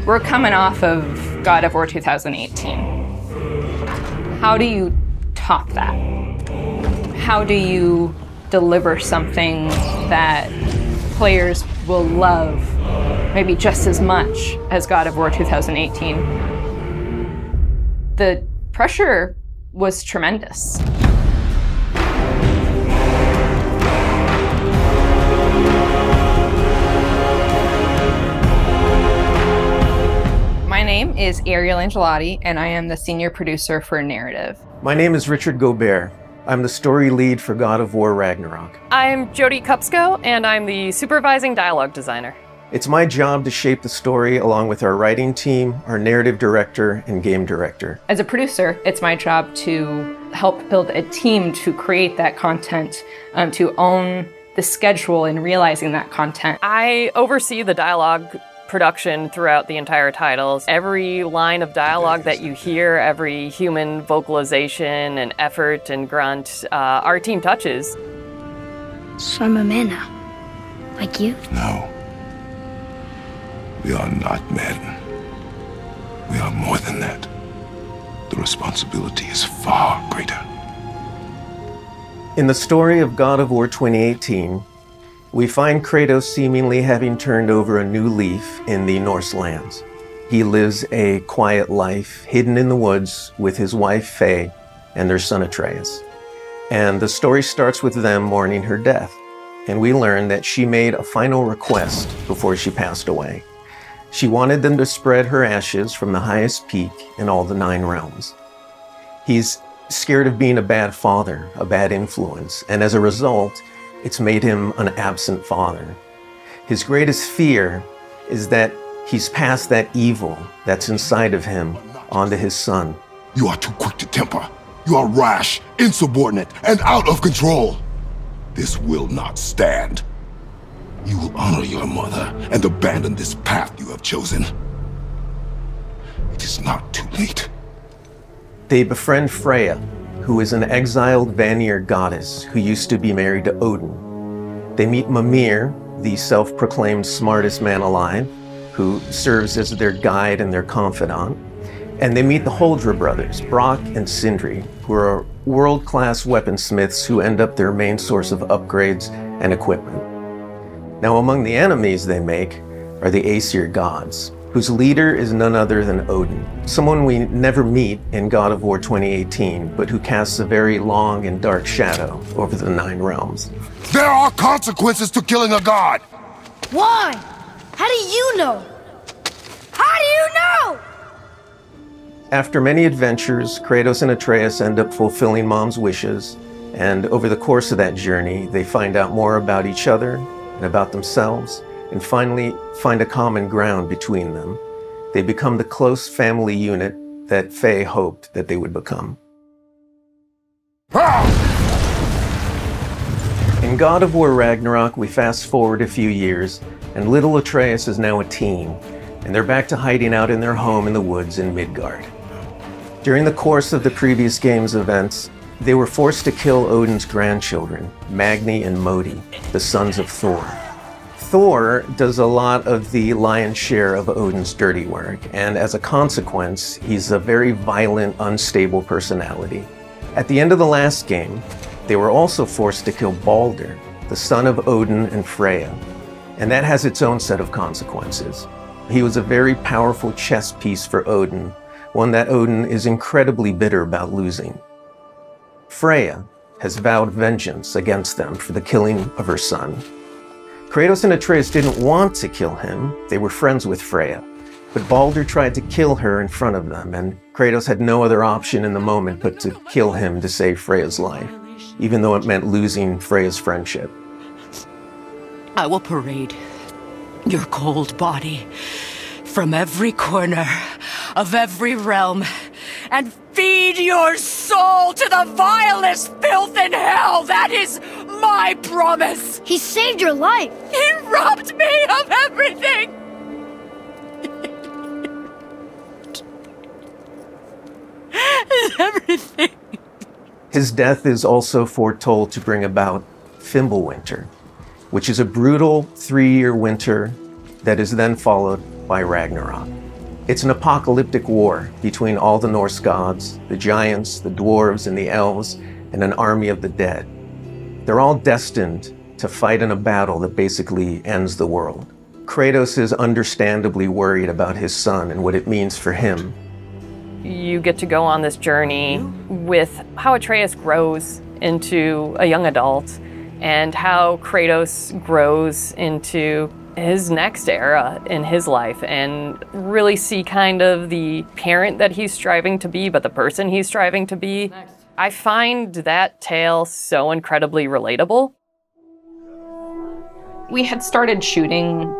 We're coming off of God of War 2018. How do you top that? How do you deliver something that players will love maybe just as much as God of War 2018? The pressure was tremendous. My name is Ariel Angelotti, and I am the senior producer for narrative. My name is Richard Gobert. I'm the story lead for God of War Ragnarök. I'm Jody Kupsko, and I'm the supervising dialogue designer. It's my job to shape the story along with our writing team, our narrative director, and game director. As a producer, it's my job to help build a team to create that content, to own the schedule in realizing that content. I oversee the dialogue production throughout the entire titles. Every line of dialogue that you hear, every human vocalization and effort and grunt, our team touches. So I'm a man now, like you? No. We are not men. We are more than that. The responsibility is far greater. In the story of God of War 2018, we find Kratos seemingly having turned over a new leaf in the Norse lands. He lives a quiet life, hidden in the woods with his wife Faye and their son Atreus. And the story starts with them mourning her death. And we learn that she made a final request before she passed away. She wanted them to spread her ashes from the highest peak in all the 9 realms. He's scared of being a bad father, a bad influence, and as a result, it's made him an absent father. His greatest fear is that he's passed that evil that's inside of him onto his son. You are too quick to temper. You are rash, insubordinate, and out of control. This will not stand. You will honor your mother and abandon this path you have chosen. It is not too late. They befriend Freya, who is an exiled Vanir goddess who used to be married to Odin. They meet Mimir, the self-proclaimed smartest man alive, who serves as their guide and their confidant. And they meet the Holdra brothers, Brock and Sindri, who are world-class weaponsmiths who end up their main source of upgrades and equipment. Now, among the enemies they make are the Aesir gods, whose leader is none other than Odin, someone we never meet in God of War 2018, but who casts a very long and dark shadow over the 9 realms. There are consequences to killing a god! Why? How do you know? How do you know? After many adventures, Kratos and Atreus end up fulfilling Mom's wishes, and over the course of that journey, they find out more about each other and about themselves, and finally find a common ground between them. They become the close family unit that Faye hoped that they would become. In God of War Ragnarök, we fast forward a few years, and little Atreus is now a teen, and they're back to hiding out in their home in the woods in Midgard. During the course of the previous game's events, they were forced to kill Odin's grandchildren, Magni and Modi, the sons of Thor. Thor does a lot of the lion's share of Odin's dirty work, and as a consequence, he's a very violent, unstable personality. At the end of the last game, they were also forced to kill Baldur, the son of Odin and Freya, and that has its own set of consequences. He was a very powerful chess piece for Odin, one that Odin is incredibly bitter about losing. Freya has vowed vengeance against them for the killing of her son. Kratos and Atreus didn't want to kill him, they were friends with Freya, but Baldur tried to kill her in front of them, and Kratos had no other option in the moment but to kill him to save Freya's life, even though it meant losing Freya's friendship. I will parade your cold body from every corner of every realm and feed your soul to the vilest filth in hell. That is my promise. He saved your life. He robbed me of everything. Everything. His death is also foretold to bring about Fimbulwinter, which is a brutal 3-year winter that is then followed by Ragnarok. It's an apocalyptic war between all the Norse gods, the giants, the dwarves, and the elves, and an army of the dead. They're all destined to fight in a battle that basically ends the world. Kratos is understandably worried about his son and what it means for him. You get to go on this journey with how Atreus grows into a young adult and how Kratos grows into his next era in his life, and really see kind of the parent that he's striving to be, but the person he's striving to be. I find that tale so incredibly relatable. We had started shooting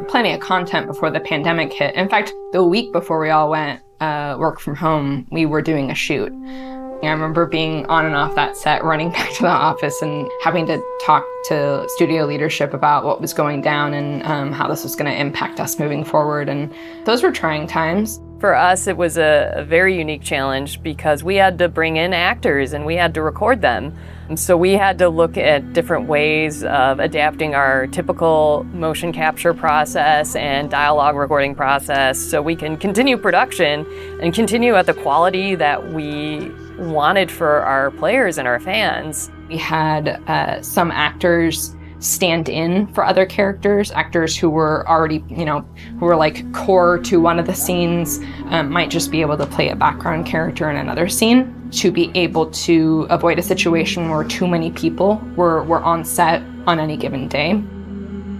plenty of content before the pandemic hit. In fact, the week before we all went work from home, we were doing a shoot. I remember being on and off that set, running back to the office and having to talk to studio leadership about what was going down and how this was going to impact us moving forward. And those were trying times. For us, it was a very unique challenge because we had to bring in actors and we had to record them. And so we had to look at different ways of adapting our typical motion capture process and dialogue recording process so we can continue production and continue at the quality that we wanted for our players and our fans. We had some actors stand in for other characters, actors who were already, who were like core to one of the scenes, might just be able to play a background character in another scene to be able to avoid a situation where too many people were on set on any given day.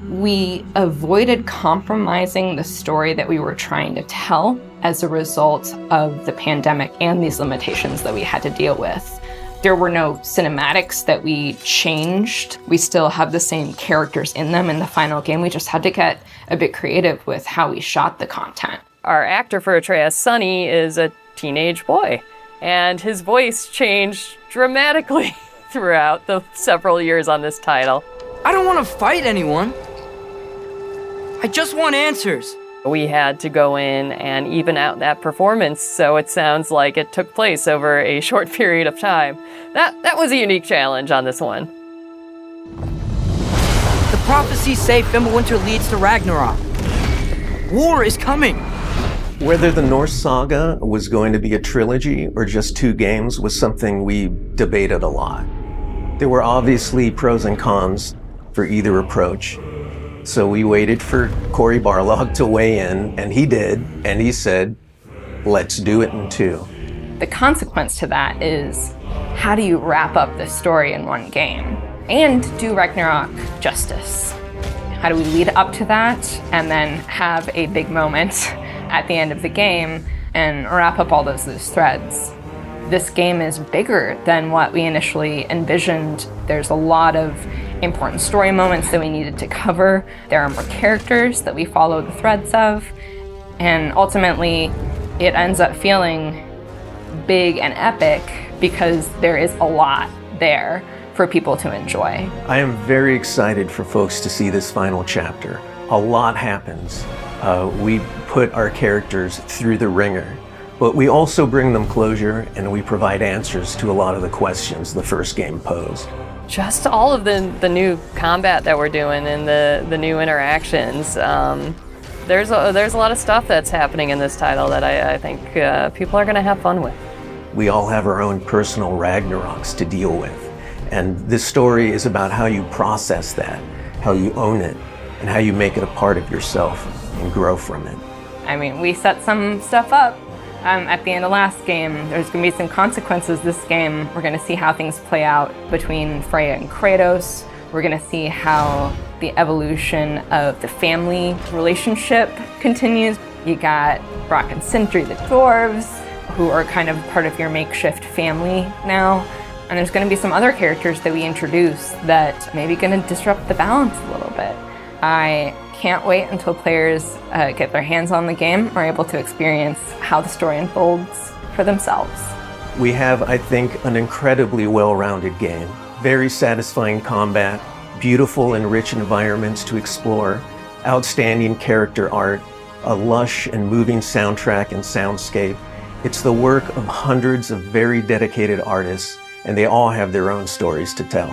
We avoided compromising the story that we were trying to tell as a result of the pandemic and these limitations that we had to deal with. There were no cinematics that we changed. We still have the same characters in them in the final game. We just had to get a bit creative with how we shot the content. Our actor for Atreus, Sonny, is a teenage boy, and his voice changed dramatically throughout the several years on this title. I don't want to fight anyone. I just want answers. We had to go in and even out that performance so it sounds like it took place over a short period of time. That was a unique challenge on this one. The prophecies say Fimbulwinter leads to Ragnarok. War is coming. Whether the Norse saga was going to be a trilogy or just 2 games was something we debated a lot. There were obviously pros and cons for either approach. So we waited for Cory Barlog to weigh in, and he did, and he said, let's do it in 2. The consequence to that is, how do you wrap up the story in one game and do Ragnarok justice? How do we lead up to that and then have a big moment at the end of the game and wrap up all those loose threads? This game is bigger than what we initially envisioned. There's a lot of important story moments that we needed to cover. There are more characters that we follow the threads of. And ultimately, it ends up feeling big and epic because there is a lot there for people to enjoy. I am very excited for folks to see this final chapter. A lot happens. We put our characters through the ringer, but we also bring them closure and we provide answers to a lot of the questions the first game posed. Just all of the new combat that we're doing and the new interactions. There's a lot of stuff that's happening in this title that I think people are going to have fun with. We all have our own personal Ragnaroks to deal with. And this story is about how you process that, how you own it, and how you make it a part of yourself and grow from it. I mean, we set some stuff up at the end of last game. There's going to be some consequences this game. We're going to see how things play out between Freya and Kratos. We're going to see how the evolution of the family relationship continues. You got Brock and Sindri, the dwarves, who are kind of part of your makeshift family now. And there's going to be some other characters that we introduce that may be going to disrupt the balance a little bit. I can't wait until players get their hands on the game or are able to experience how the story unfolds for themselves. We have, I think, an incredibly well-rounded game. Very satisfying combat, beautiful and rich environments to explore, outstanding character art, a lush and moving soundtrack and soundscape. It's the work of hundreds of very dedicated artists, and they all have their own stories to tell.